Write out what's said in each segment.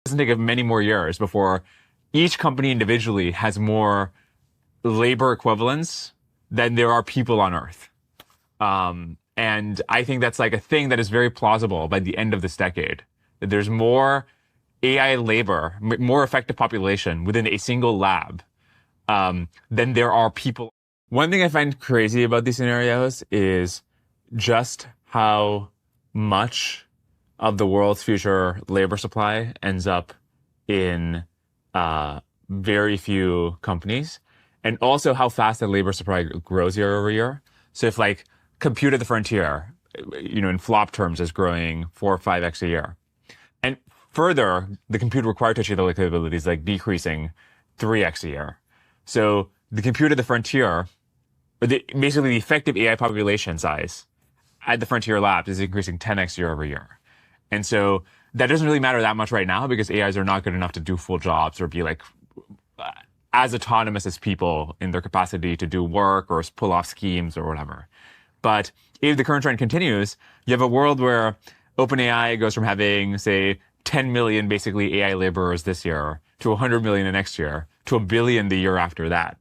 doesn't take many more years before each company individually has more labor equivalents than there are people on Earth. And I think that's like a thing that is very plausible by the end of this decade. That there's more AI labor, more effective population within a single lab than there are people. One thing I find crazy about these scenarios is just how much of the world's future labor supply ends up in very few companies, and also how fast the labor supply grows year over year. So if like compute at the frontier, in flop terms is growing 4 or 5x a year. And further, the compute required to achieve the capability is like decreasing 3x a year. So the compute at the frontier, basically the effective AI population size at the frontier labs is increasing 10x year over year. And so that doesn't really matter that much right now because AIs are not good enough to do full jobs or be like as autonomous as people in their capacity to do work or pull off schemes or whatever. But if the current trend continues, you have a world where OpenAI goes from having, say, 10 million basically AI laborers this year to 100 million the next year to 1 billion the year after that.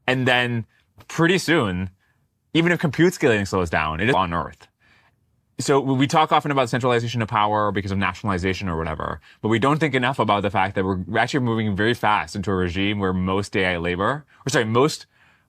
And then pretty soon, even if compute scaling slows down, it is on Earth. So we talk often about centralization of power because of nationalization or whatever, but we don't think enough about the fact that we're actually moving very fast into a regime where most AI labor,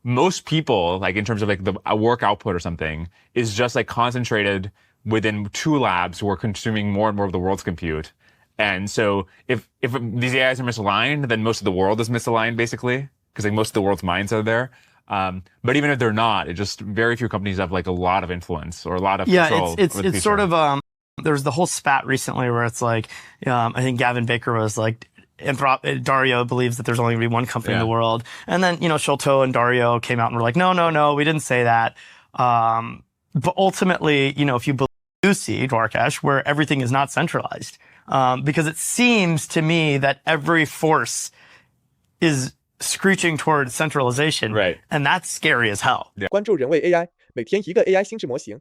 most people, like in terms of like the work output or something, is just like concentrated within 2 labs who are consuming more and more of the world's compute. And so if these AIs are misaligned, then most of the world is misaligned basically, because like most of the world's minds are there. But even if they're not, it just very few companies have like a lot of influence or a lot of control. It's sort of there's the whole spat recently where it's like I think Gavin Baker was like Dario believes that there's only going to be one company in the world, and then Sholto and Dario came out and were like no we didn't say that. But ultimately if you believe Lucy Dwarkesh, where everything is not centralized, because it seems to me that every force is screeching towards centralization, right? And that's scary as hell. 关注人为 AI， 每天一个 AI 心智模型，